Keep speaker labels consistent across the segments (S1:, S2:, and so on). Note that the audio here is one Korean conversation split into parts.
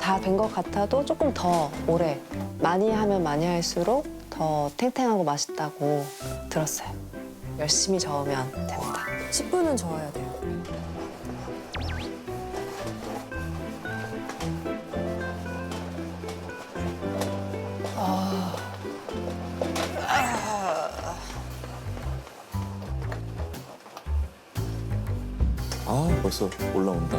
S1: 다 된 것 같아도 조금 더 오래, 많이 하면 많이 할수록 더 탱탱하고 맛있다고 들었어요. 열심히 저으면 됩니다.
S2: 10분은 저어야 돼요.
S3: 아, 벌써 올라온다.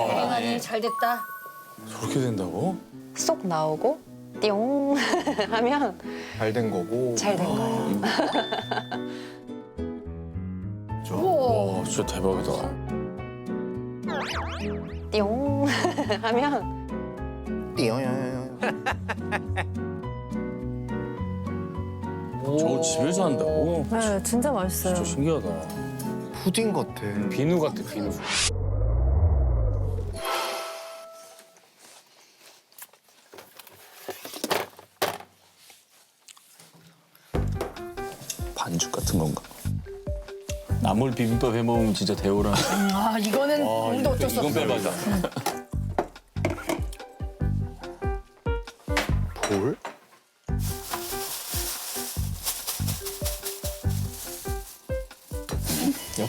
S4: 다행하니 잘 됐다.
S3: 저렇게 된다고?
S1: 쏙 나오고 띠용 하면
S3: 잘 된 거고.
S1: 잘 된 거예요.
S3: 와, 진짜 대박이다.
S1: 띠용 하면
S3: 저걸 집에서 한다고?
S2: 네, 진짜 맛있어요.
S3: 진짜 신기하다.
S5: 푸딩 같아.
S3: 비누 같아, 비누. 반죽 같은 건가? 나물 비빔밥 해 먹으면 진짜 대우랑.
S4: 아 이거는 우리도 어쩔 수
S3: 이건
S4: 없어.
S3: 빼박이다.
S5: 볼?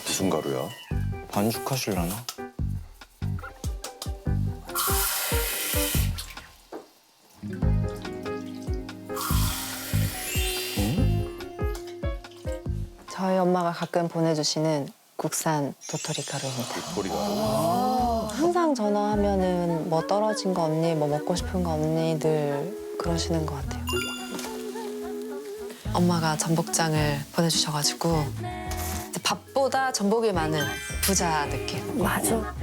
S3: 무슨 가루야?
S5: 반죽하실라나?
S1: 저희 엄마가 가끔 보내주시는 국산 도토리 가루입니다.
S3: 도리가.
S1: 항상 전화하면은 뭐 떨어진 거 없니? 뭐 먹고 싶은 거 없니? 늘 그러시는 것 같아요. 엄마가 전복장을 보내주셔가지고 이제 밥보다 전복이 많은 부자 느낌.
S2: 맞아.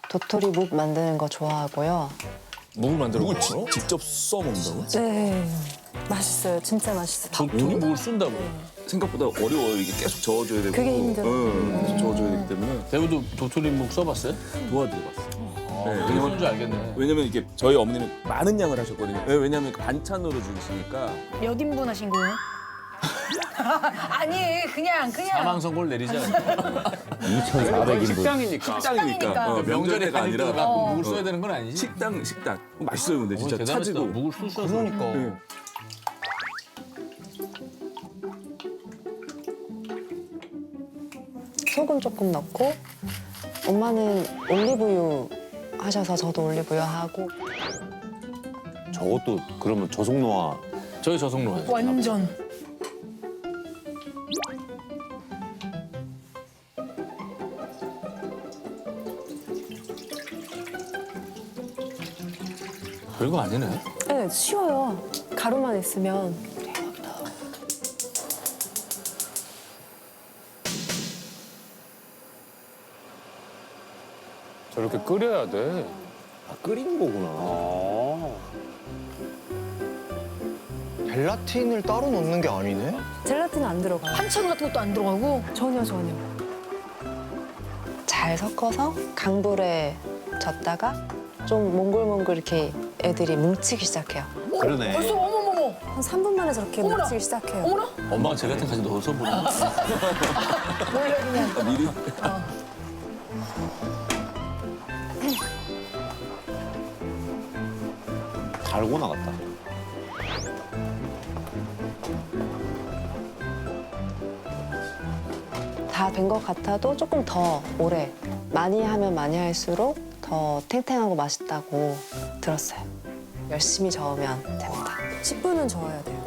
S1: 도토리 묵 만드는 거 좋아하고요.
S3: 묵을 만들어 먹어? 직접 써 먹는다고?
S2: 네. 맛있어요. 진짜 맛있어요.
S3: 도토리 묵을 쓴다고? 생각보다 어려워요. 이게 계속 저어줘야 되고.
S2: 그게 힘들어요.
S3: 응, 계속 저어줘야 되기 때문에. 대우도 도토리 묵 써봤어요? 도와드려봤어요. 네,
S6: 되게
S3: 왜냐면,
S6: 뭔지 알겠네.
S3: 왜냐면 이게 저희 어머니는 많은 양을 하셨거든요. 왜냐면 반찬으로 주시니까.
S4: 몇 인분 하신 거예요? 아니 그냥
S6: 사망선고를 내리지 않을까?
S3: 2,400인분.
S6: 식당이니까.
S4: 식당이니까.
S3: 명절이
S6: 명절에
S3: 아니라
S6: 가니까 묵을 써야 되는 건 아니지?
S3: 식당. 맛있어요, 근데 진짜
S6: 대단하시다.
S3: 차지고.
S6: 묵을 술 써서.
S5: 그러니까.
S3: 네.
S1: 소금 조금 넣고 엄마는 올리브유 하셔서 저도 올리브유 하고
S7: 저것도 그러면 저속노화
S6: 저희 저속로 가요.
S4: 완전.
S6: 별거 아니네.
S2: 네, 쉬워요. 가루만 있으면.
S6: 저렇게 끓여야 돼.
S7: 끓이는 거구나.
S5: 젤라틴을 따로 넣는 게 아니네?
S2: 젤라틴은 안 들어가요.
S4: 한천 같은 것도 안 들어가고.
S2: 전혀.
S1: 잘 섞어서 강불에 젓다가 좀 몽글몽글 이렇게 애들이 뭉치기 시작해요.
S7: 그러네.
S4: 벌써 어머머머.
S2: 한 3분 만에 저렇게
S4: 어머나.
S2: 뭉치기 시작해요.
S4: 어머나.
S6: 엄마가 젤라틴 같이 넣어서 보는 거.
S4: 몰래 그냥.
S3: 미리.
S7: 달고 나갔다.
S1: 다 된 것 같아도 조금 더 오래, 많이 하면 많이 할수록 더 탱탱하고 맛있다고 들었어요. 열심히 저으면 됩니다.
S2: 10분은 저어야 돼요.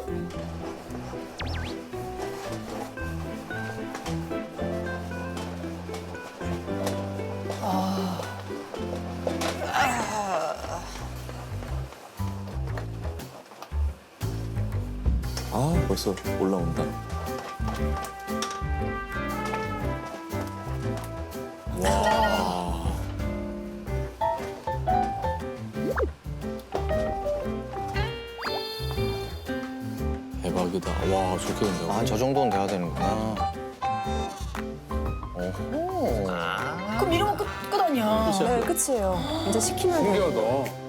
S3: 아, 벌써 올라온다.
S6: 대박이다. 와, 저렇게 된다고.
S5: 아, 저 정도는 돼야 되는구나.
S4: 그럼 이러면 끝 아니야.
S2: 네, 끝이에요. 이제 식히면 돼요.
S6: 신기하다.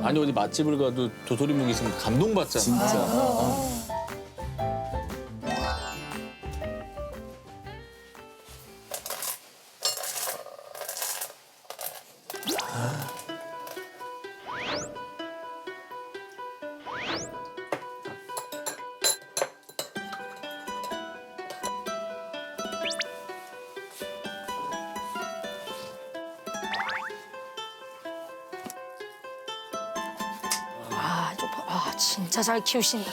S6: 아니 어디 맛집을 가도 도토리묵 있으면 감동받잖아. 진짜.
S4: 진짜 잘 키우신다.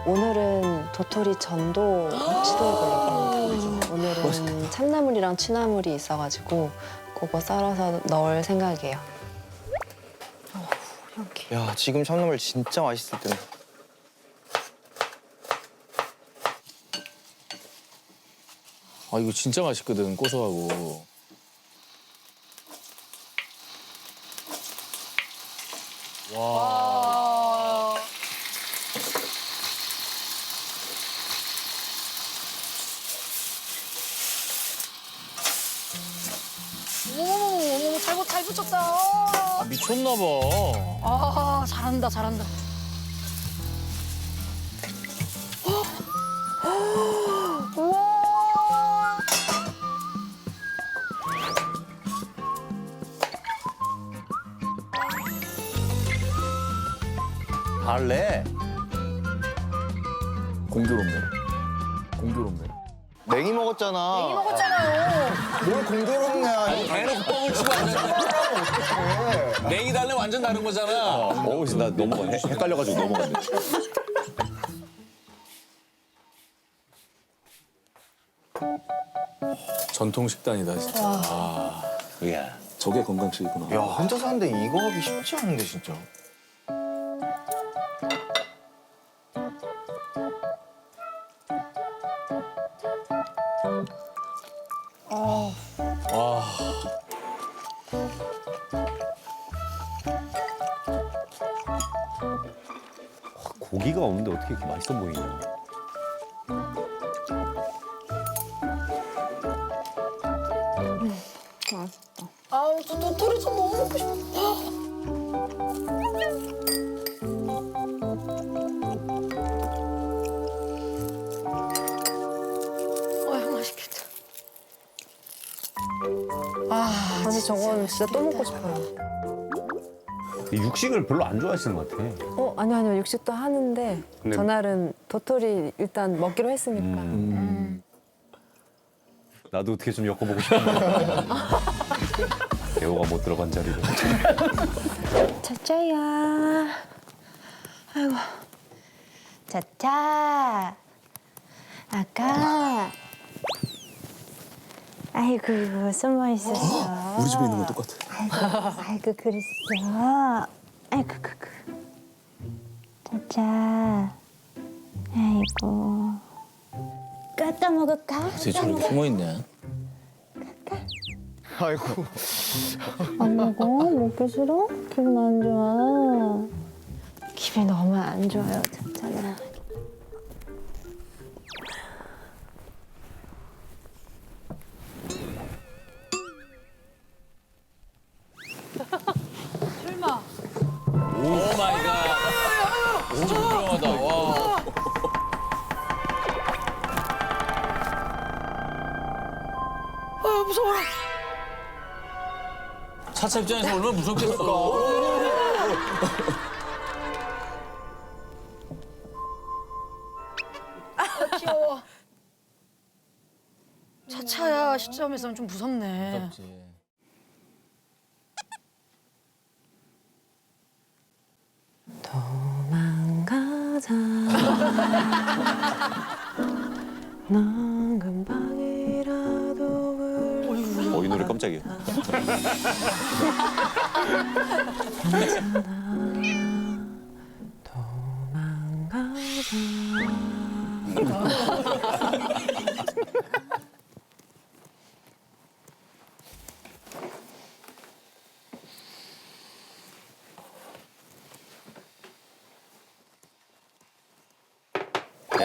S1: 오늘은 도토리 전도 시도해보려고 합니다. 오늘은 참나물이랑 취나물이 있어가지고 그거 썰어서 넣을 생각이에요.
S5: 야, 지금 참나물 진짜 맛있을 텐데.
S6: 아 이거 진짜 맛있거든 고소하고. 와.
S4: 어머머머, 잘 붙였다.
S6: 아, 미쳤나 봐.
S4: 아, 잘한다, 잘한다. 우와.
S7: 달래.
S6: 공교롭네. 공교롭네.
S5: 냉이 먹었잖아.
S4: 이 먹었잖아요.
S5: 뭘 공교롭냐.
S6: 대놓고 뻥을 치고 앉았네. 냉이 달래 완전 다른 거잖아.
S7: 나 넘어갔네. 헷갈려가지고 넘어갔네.
S6: 전통 식단이다 진짜. 아,
S7: 이야.
S6: 저게 건강식이구나.
S5: 야, 혼자 사는데 이거 하기 쉽지 않은데, 진짜.
S7: 고기가 없는데 어떻게 이렇게 맛있어 보이냐.
S4: 아우, 저 도토리 좀 너무 먹고 싶어. 아유, 맛있겠다.
S2: 아니 저건 진짜 또 먹고 싶어요.
S7: 이 육식을 별로 안 좋아하시는 것 같아.
S2: 아니요 육식도 하는데
S7: 근데-
S2: 전날은 도토리 일단 먹기로 했으니까.
S7: 나도 어떻게 좀 엮어보고 싶은데. 대호가 못 들어간 자리로.
S1: 차차야. 아이고. 차차. 아까. 아이고 숨어 있었어.
S6: 우리 집에 있는 거 똑같아.
S1: 아이고 그랬어. 아이고 그그. 차차. 아이고. 깎아 먹을까?
S6: 어떻게 저렇게 숨어 있냐?
S5: 아이고.
S1: 안 먹어? 먹기 싫어? 기분 안 좋아. 기분이 너무 안 좋아요, 차차는.
S4: 설마.
S6: 오 마이 갓. 오 유명하다. 와.
S4: 아, 무서워라.
S6: 차차 입장에서 얼마나 무섭겠어.
S4: 아, 귀여워. 차차야 시점에서는 좀 무섭네.
S6: 무섭지.
S1: 도망가자. 넌 금방이라도
S7: 이 노래 깜짝이야.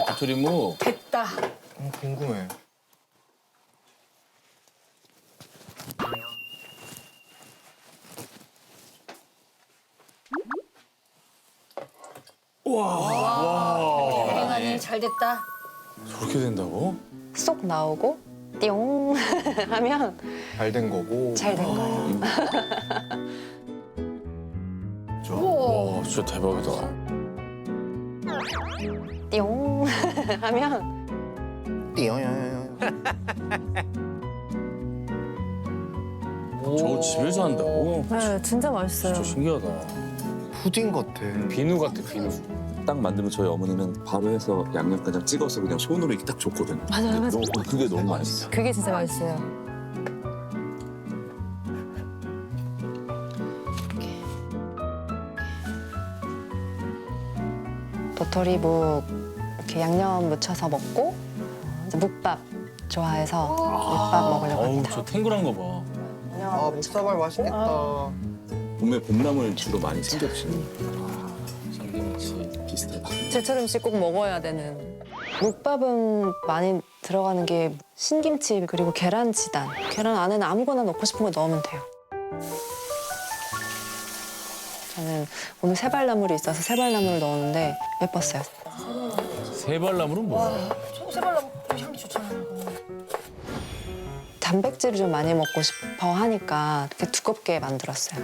S3: 도토리묵.
S4: 됐다.
S5: 궁금해.
S4: 행안이 잘 됐다.
S6: 저렇게 된다고?
S1: 쏙 나오고 띠용 하면
S5: 잘 된 거고.
S1: 잘 된 거예요.
S3: 와, 진짜 대박이다.
S1: 띠용 하면
S5: 띠용용용용.
S3: 저걸 집에서 한다고?
S2: 네, 진짜 맛있어요.
S3: 진짜 신기하다.
S5: 푸딩 같아.
S6: 비누 같아, 비누.
S8: 딱 만들면 저희 어머니는 바로 해서 양념간장 찍어서 그냥 손으로 이렇게 딱 줬거든요.
S2: 맞아요, 맞아요.
S8: 그게 너무 맛있어.
S2: 그게 진짜 맛있어요.
S1: 도토리묵 이렇게 양념 묻혀서 먹고 이제 묵밥 좋아해서 묵밥 먹으려고
S3: 어우,
S1: 합니다.
S3: 저 탱글한 거 봐.
S5: 아, 묵사발 맛있겠다.
S8: 봄에 봄나물 주로 많이 챙겨 드시는
S3: 삼김치.
S8: 비슷하다.
S2: 제철 음식 꼭 먹어야 되는.
S1: 묵밥은 많이 들어가는 게 신김치 그리고 계란지단. 계란 안에는 아무거나 넣고 싶은 거 넣으면 돼요. 저는 오늘 세발나물이 있어서 세발나물을 넣었는데 예뻤어요.
S3: 세발나물은 뭐야?
S4: 청새발람 향기 좋잖아요.
S1: 단백질을 좀 많이 먹고 싶어 하니까 이렇게 두껍게 만들었어요.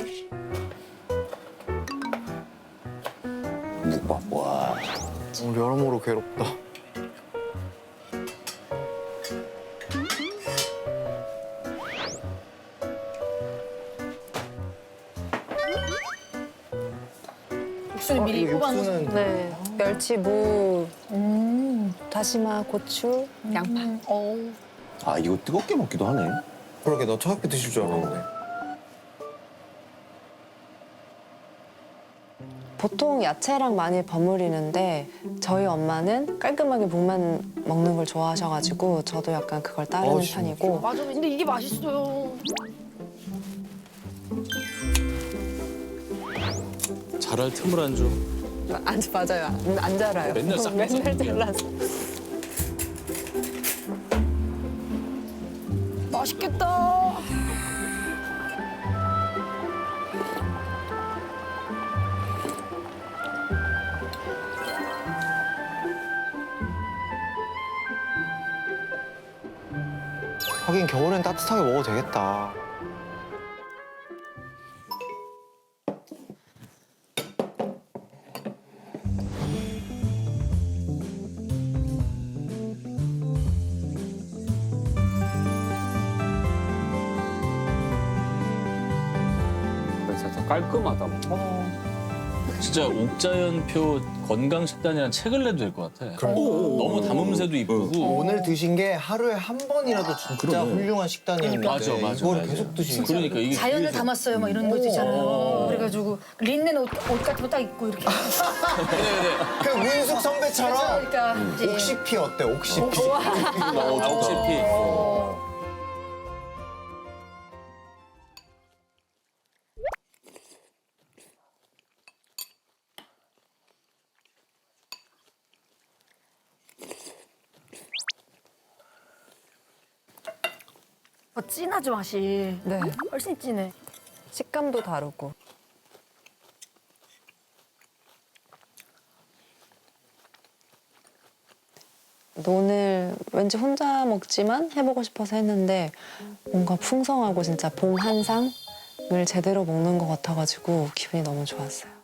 S8: 묵밥 와.
S5: 오늘 여러모로 괴롭다.
S4: 육수는 미리
S5: 이거
S4: 뽑아놓은.
S5: 육수는
S2: 네. 멸치, 무,
S1: 다시마, 고추, 양파.
S4: 어우.
S8: 아 이거 뜨겁게 먹기도 하네.
S5: 그러게 너 차갑게 드실 줄 알았는데.
S1: 보통 야채랑 많이 버무리는데 저희 엄마는 깔끔하게 묵만 먹는 걸 좋아하셔가지고 저도 약간 그걸 따르는
S5: 진짜?
S1: 편이고
S4: 맞아. 근데 이게 맛있어요.
S3: 잘할 틈을 안 줘.
S2: 맞아요. 안 자라요.
S3: 맨날 싹
S2: 맨날 잘라서.
S4: 맛있겠다.
S5: 하긴 겨울엔 따뜻하게 먹어도 되겠다.
S6: 진짜 깔끔하다. 뭐.
S3: 진짜 옥자연표 건강식단이라는 책을 내도 될 것 같아. 너무 담음새도 이쁘고.
S5: 오늘 드신 게 하루에 한 번이라도 진짜 훌륭한 식단이었는데
S3: 맞아, 맞아,
S5: 이걸
S3: 맞아.
S5: 계속 드시는 거야.
S3: 그러니까 이게
S4: 자연을 담았어요. 막 이런 거 있잖아요. 그래가지고 린넨 옷 같은 거 딱 입고 이렇게.
S5: 그 문숙 선배처럼
S4: 그러니까 이제
S5: 옥시피 어때? 옥시피.
S3: 옥시피.
S4: 진하죠 맛이.
S2: 네.
S4: 훨씬 진해.
S2: 식감도 다르고.
S1: 논을 왠지 혼자 먹지만 해보고 싶어서 했는데 뭔가 풍성하고 진짜 봄 한상을 제대로 먹는 것 같아가지고 기분이 너무 좋았어요.